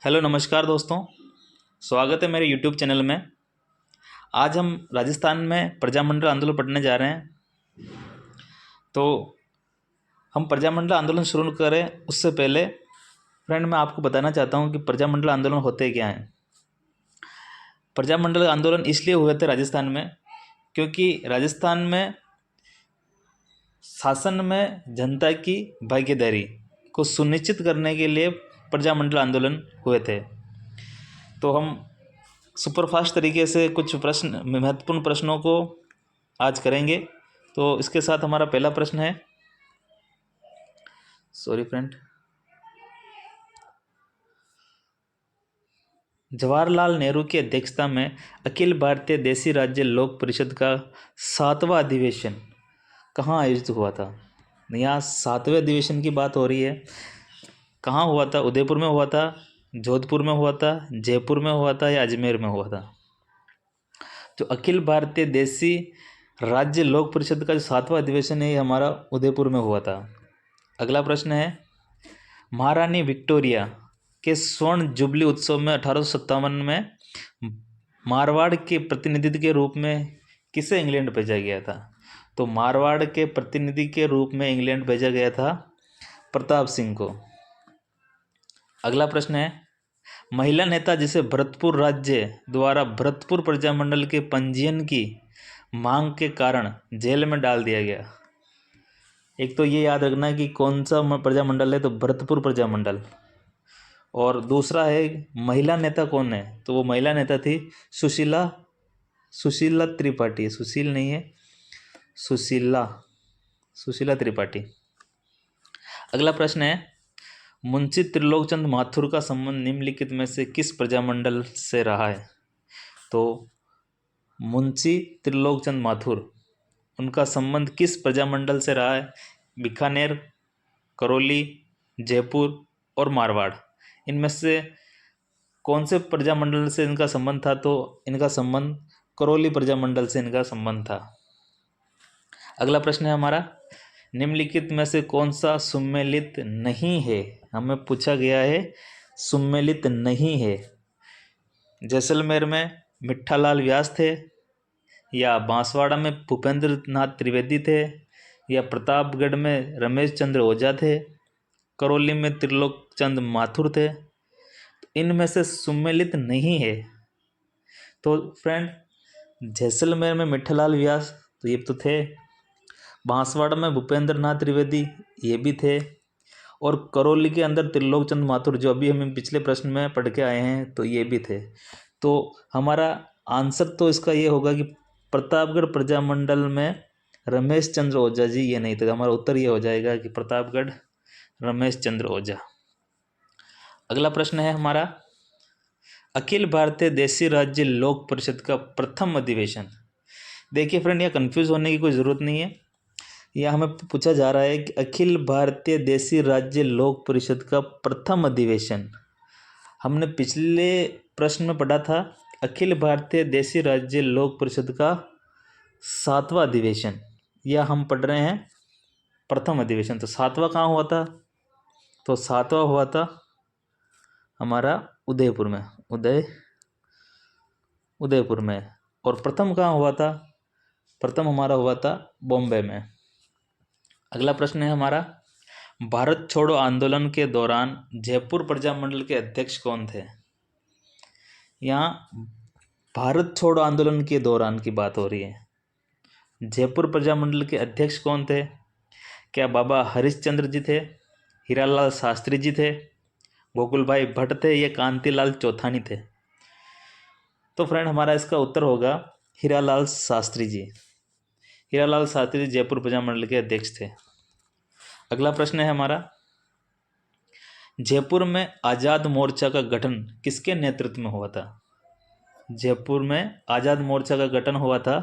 Hello नमस्कार दोस्तों। स्वागत है मेरे यूट्यूब चैनल में। आज हम राजस्थान में प्रजामंडल आंदोलन पढ़ने जा रहे हैं। तो हम प्रजामंडल आंदोलन शुरू करें उससे पहले फ्रेंड मैं आपको बताना चाहता हूं कि प्रजामंडल आंदोलन होते क्या हैं। प्रजामंडल आंदोलन इसलिए हुए थे राजस्थान में क्योंकि राजस्थान में शासन में जनता की भागीदारी को सुनिश्चित करने के लिए प्रजामंडल आंदोलन हुए थे। तो हम सुपरफास्ट तरीके से कुछ प्रश्न महत्वपूर्ण प्रश्नों को आज करेंगे। तो इसके साथ हमारा पहला प्रश्न है, सॉरी फ्रेंड, जवाहरलाल नेहरू की अध्यक्षता में अखिल भारतीय देशी राज्य लोक परिषद का 7वां अधिवेशन कहाँ आयोजित हुआ था। यहाँ 7वें अधिवेशन की बात हो रही है। कहाँ हुआ था? उदयपुर में हुआ था, जोधपुर में हुआ था, जयपुर में हुआ था या अजमेर में हुआ था? जो अखिल भारतीय देशी राज्य लोक परिषद का जो 7वां अधिवेशन है ये हमारा उदयपुर में हुआ था। अगला प्रश्न है, महारानी विक्टोरिया के स्वर्ण जुबली उत्सव में 1857 में मारवाड़ के प्रतिनिधि के रूप में किसे इंग्लैंड भेजा गया था? तो मारवाड़ के प्रतिनिधि के रूप में इंग्लैंड भेजा गया था प्रताप सिंह को। अगला प्रश्न है, महिला नेता जिसे भरतपुर राज्य द्वारा भरतपुर प्रजामंडल के पंजीयन की मांग के कारण जेल में डाल दिया गया। एक तो ये याद रखना है कि कौन सा प्रजामंडल है, तो भरतपुर प्रजामंडल। और दूसरा है महिला नेता कौन है, तो वो महिला नेता थी सुशीला त्रिपाठी। सुशील नहीं है, सुशीला त्रिपाठी। अगला प्रश्न है, मुंशी त्रिलोकचंद माथुर का संबंध निम्नलिखित में से किस प्रजामंडल से रहा है? तो मुंशी त्रिलोकचंद माथुर, उनका संबंध किस प्रजामंडल से रहा है? बीकानेर, करौली, जयपुर और मारवाड़, इनमें से कौन से प्रजामंडल से इनका संबंध था? तो इनका संबंध करौली प्रजामंडल से इनका संबंध था। अगला प्रश्न है हमारा, निम्नलिखित में से कौन सा सुमेलित नहीं है? हमें पूछा गया है सुमेलित नहीं है। जैसलमेर में मिट्ठालाल व्यास थे, या बांसवाड़ा में भूपेंद्र नाथ त्रिवेदी थे, या प्रतापगढ़ में रमेश चंद्र ओझा थे, करौली में त्रिलोकचंद माथुर थे। इनमें से सुमेलित नहीं है। तो फ्रेंड, जैसलमेर में मिट्ठालाल व्यास तो ये तो थे, बांसवाड़ा में भूपेंद्र नाथ त्रिवेदी ये भी थे, और करौली के अंदर त्रिलोकचंद माथुर जो अभी हम पिछले प्रश्न में पढ़ के आए हैं तो ये भी थे। तो हमारा आंसर तो इसका ये होगा कि प्रतापगढ़ प्रजामंडल में रमेश चंद्र ओझा जी ये नहीं थे। हमारा उत्तर ये हो जाएगा कि प्रतापगढ़ रमेश चंद्र ओझा। अगला प्रश्न है हमारा, अखिल भारतीय देशी राज्य लोक परिषद का प्रथम अधिवेशन। देखिए फ्रेंड, यह कंफ्यूज होने की कोई ज़रूरत नहीं है। यह हमें पूछा जा रहा है कि अखिल भारतीय देशी राज्य लोक परिषद का प्रथम अधिवेशन। हमने पिछले प्रश्न में पढ़ा था अखिल भारतीय देशी राज्य लोक परिषद का 7वां अधिवेशन, यह हम पढ़ रहे हैं प्रथम अधिवेशन। तो 7वां कहाँ हुआ था? तो 7वां हुआ था हमारा उदयपुर में, उदयपुर में। और प्रथम कहाँ हुआ था? प्रथम हमारा हुआ था बॉम्बे में। अगला प्रश्न है हमारा, भारत छोड़ो आंदोलन के दौरान जयपुर प्रजामंडल के अध्यक्ष कौन थे? यहाँ भारत छोड़ो आंदोलन के दौरान की बात हो रही है। जयपुर प्रजामंडल के अध्यक्ष कौन थे? क्या बाबा हरिश्चंद्र जी थे, हीरालाल शास्त्री जी थे, गोकुल भाई भट्ट थे, या कांतिलाल चौथानी थे? तो फ्रेंड, हमारा इसका उत्तर होगा हीरालाल शास्त्री जी। हीरालाल शास्त्री जयपुर प्रजामंडल के अध्यक्ष थे। अगला प्रश्न है हमारा, जयपुर में आज़ाद मोर्चा का गठन किसके नेतृत्व में हुआ था? जयपुर में आज़ाद मोर्चा का गठन हुआ था,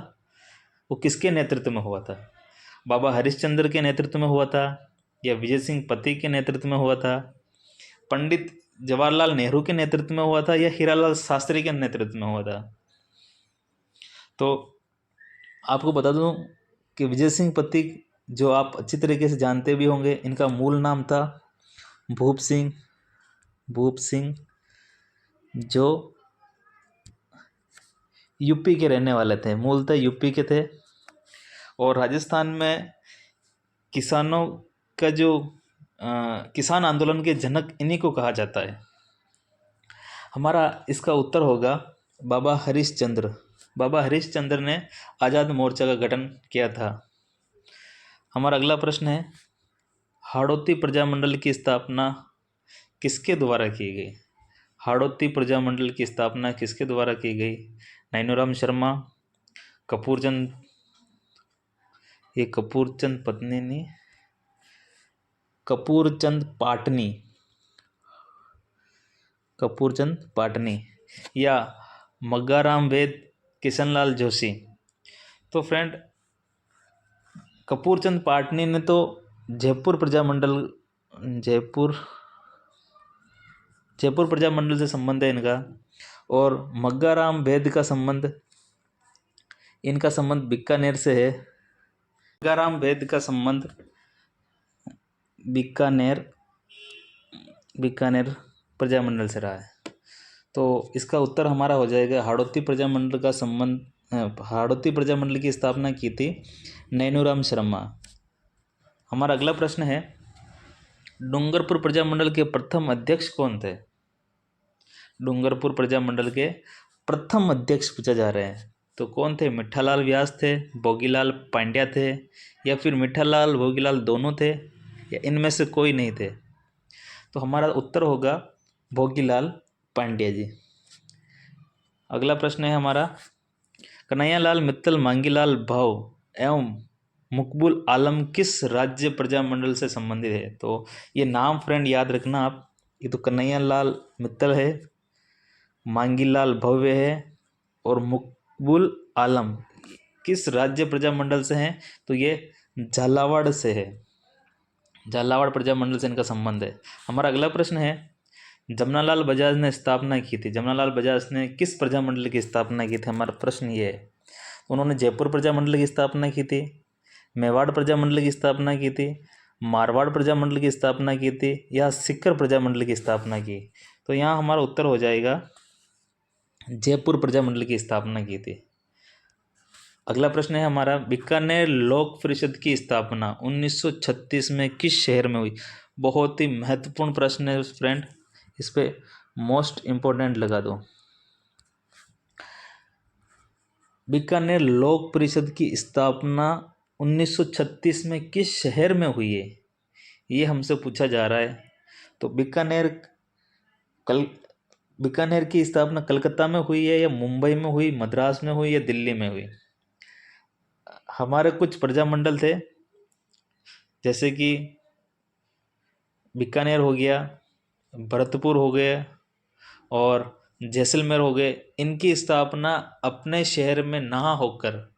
वो किसके नेतृत्व में हुआ था? बाबा हरिश्चंद्र के नेतृत्व में हुआ था, या विजय सिंह पति के नेतृत्व में हुआ था, पंडित जवाहरलाल नेहरू के नेतृत्व में हुआ था, या हीरालाल शास्त्री के नेतृत्व में हुआ था? तो आपको बता दूं कि विजय सिंह पति, जो आप अच्छी तरीके से जानते भी होंगे, इनका मूल नाम था भूप सिंह जो यूपी के रहने वाले थे, मूलतः यूपी के थे। और राजस्थान में किसानों का जो किसान आंदोलन के जनक इन्हीं को कहा जाता है। हमारा इसका उत्तर होगा बाबा हरिश्चंद्र। बाबा हरिश्चंद्र ने आज़ाद मोर्चा का गठन किया था। हमारा अगला प्रश्न है, हाड़ौती प्रजामंडल की स्थापना किसके द्वारा की गई? हाड़ौती प्रजामंडल की स्थापना किसके द्वारा की गई? नैनूराम शर्मा, कपूरचंद, ये कपूरचंद पत्नी नहीं, कपूरचंद पाटनी, कपूरचंद पाटनी, या मग्गाराम वेद, किशनलाल जोशी। तो फ्रेंड, कपूरचंद पाटनी ने तो जयपुर प्रजामंडल से संबंध है इनका। और मग्गाराम वेद का संबंध, इनका संबंध बीकानेर से है। मग्गाराम वेद का संबंध बीकानेर प्रजामंडल से रहा है। तो इसका उत्तर हमारा हो जाएगा हाड़ौती प्रजामंडल का संबंध, हाड़ौती प्रजामंडल की स्थापना की थी नैनूराम शर्मा। हमारा अगला प्रश्न है, डूंगरपुर प्रजामंडल के प्रथम अध्यक्ष कौन थे? डूंगरपुर प्रजामंडल के प्रथम अध्यक्ष पूछा जा रहे हैं, तो कौन थे? मिठालाल व्यास थे, भोगीलाल पांड्या थे, या फिर मिठालाल भोगीलाल दोनों थे, या इनमें से कोई नहीं थे? तो हमारा उत्तर होगा भोगीलाल पांड्या जी। अगला प्रश्न है हमारा, कन्हैयालाल मित्तल, मांगीलाल भाव एवं मुकबुल आलम किस राज्य प्रजामंडल से संबंधित है? तो ये नाम फ्रेंड याद रखना आप। ये तो कन्हैयालाल मित्तल है, मांगीलाल भव्य है, और मुकबुल आलम किस राज्य प्रजामंडल से हैं? तो ये झालावाड़ से है, झालावाड़ प्रजामंडल से इनका संबंध है। हमारा अगला प्रश्न है, जमनालाल बजाज ने स्थापना की थी, जमनालाल बजाज ने किस प्रजामंडल की स्थापना की थी? हमारा प्रश्न ये है। उन्होंने जयपुर प्रजामंडल की स्थापना की थी, मेवाड़ प्रजामंडल की स्थापना की थी, मारवाड़ प्रजामंडल की स्थापना की थी, या सीकर प्रजामंडल की स्थापना की? तो यहाँ हमारा उत्तर हो जाएगा जयपुर प्रजामंडल की स्थापना की थी। अगला प्रश्न है हमारा, बीकानेर लोक परिषद की स्थापना 1936 में किस शहर में हुई? बहुत ही महत्वपूर्ण प्रश्न है फ्रेंड, इस पे मोस्ट इम्पोर्टेंट लगा दो। बीकानेर लोक परिषद की स्थापना 1936 में किस शहर में हुई है, ये हमसे पूछा जा रहा है। तो बीकानेर की स्थापना कलकत्ता में हुई है, या मुंबई में हुई, मद्रास में हुई, या दिल्ली में हुई? हमारे कुछ प्रजामंडल थे, जैसे कि बीकानेर हो गया, भरतपुर हो गया, और जैसलमेर हो गए। इनकी स्थापना अपने शहर में ना होकर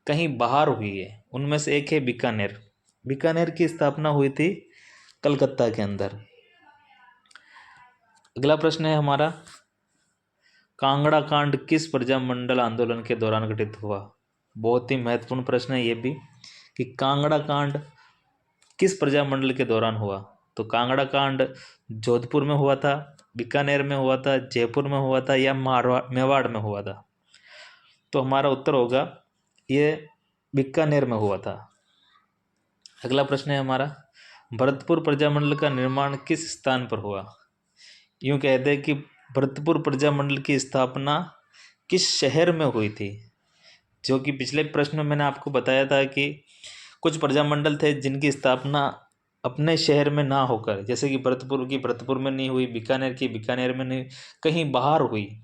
कहीं बाहर हुई है। उनमें से एक है बीकानेर। बीकानेर की स्थापना हुई थी कलकत्ता के अंदर। अगला प्रश्न है हमारा, कांगड़ा कांड किस प्रजामंडल आंदोलन के दौरान घटित हुआ? बहुत ही महत्वपूर्ण प्रश्न है ये भी, कि कांगड़ा कांड किस प्रजामंडल के दौरान हुआ? तो कांगड़ा कांड जोधपुर में हुआ था, बीकानेर में हुआ था, जयपुर में हुआ था, या मेवाड़ में हुआ था? तो हमारा उत्तर होगा ये बीकानेर में हुआ था। अगला प्रश्न है हमारा, भरतपुर प्रजामंडल का निर्माण किस स्थान पर हुआ? यूं कहते हैं कि भरतपुर प्रजामंडल की स्थापना किस शहर में हुई थी? जो कि पिछले प्रश्न में मैंने आपको बताया था कि कुछ प्रजामंडल थे जिनकी स्थापना अपने शहर में ना होकर, जैसे कि भरतपुर की भरतपुर में नहीं हुई, बीकानेर की बीकानेर में नहीं, कहीं बाहर हुई।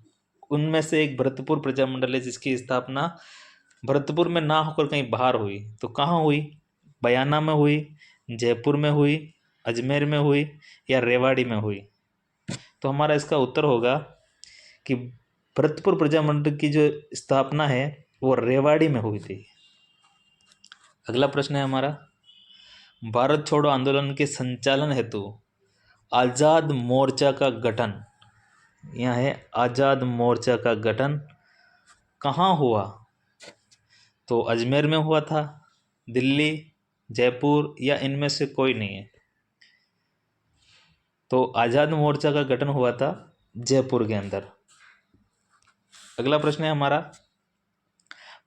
उनमें से एक भरतपुर प्रजामंडल है जिसकी स्थापना भरतपुर में ना होकर कहीं बाहर हुई। तो कहाँ हुई? बयाना में हुई, जयपुर में हुई, अजमेर में हुई, या रेवाड़ी में हुई? तो हमारा इसका उत्तर होगा कि भरतपुर प्रजामंडल की जो स्थापना है वो रेवाड़ी में हुई थी। अगला प्रश्न है हमारा, भारत छोड़ो आंदोलन के संचालन हेतु आज़ाद मोर्चा का गठन, यह है आज़ाद मोर्चा का गठन कहाँ हुआ? तो अजमेर में हुआ था, दिल्ली, जयपुर, या इनमें से कोई नहीं है? तो आज़ाद मोर्चा का गठन हुआ था जयपुर के अंदर। अगला प्रश्न है हमारा,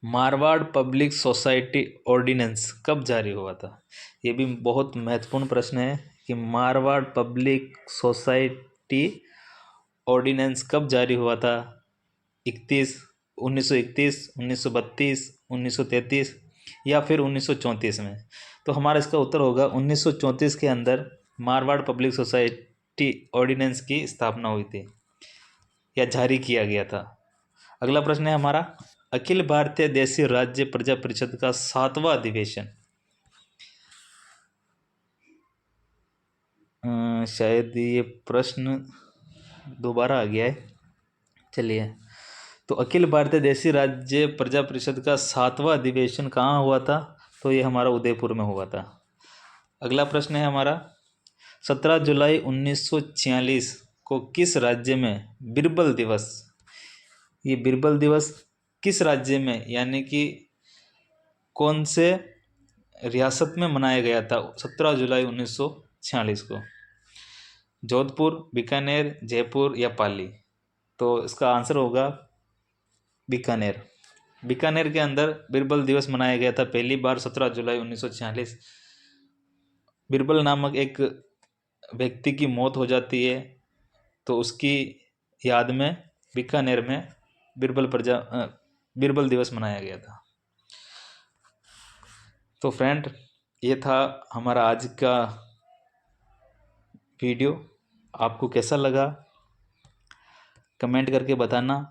मारवाड़ पब्लिक सोसाइटी ऑर्डिनेंस कब जारी हुआ था? ये भी बहुत महत्वपूर्ण प्रश्न है कि मारवाड़ पब्लिक सोसाइटी ऑर्डिनेंस कब जारी हुआ था? 1931, 1932, 1933 या फिर 1934 में? तो हमारा इसका उत्तर होगा 1934 के अंदर मारवाड़ पब्लिक सोसाइटी ऑर्डिनेंस की स्थापना हुई थी या जारी किया गया था। अगला प्रश्न है हमारा, अखिल भारतीय देशी राज्य प्रजा परिषद का 7वां अधिवेशन, शायद ये प्रश्न दोबारा आ गया है, चलिए। तो अखिल भारतीय देशी राज्य प्रजा परिषद का 7वां अधिवेशन कहाँ हुआ था? तो ये हमारा उदयपुर में हुआ था। अगला प्रश्न है हमारा, 17 जुलाई 1946 को किस राज्य में बिरबल दिवस, ये बिरबल दिवस किस राज्य में यानी कि कौन से रियासत में मनाया गया था 17 जुलाई 1946 को? जोधपुर, बीकानेर, जयपुर या पाली? तो इसका आंसर होगा बीकानेर। बीकानेर के अंदर बिरबल दिवस मनाया गया था पहली बार 17 जुलाई 1946। बिरबल नामक एक व्यक्ति की मौत हो जाती है, तो उसकी याद में बीकानेर में बिरबल दिवस मनाया गया था। तो फ्रेंड, ये था हमारा आज का वीडियो। आपको कैसा लगा कमेंट करके बताना।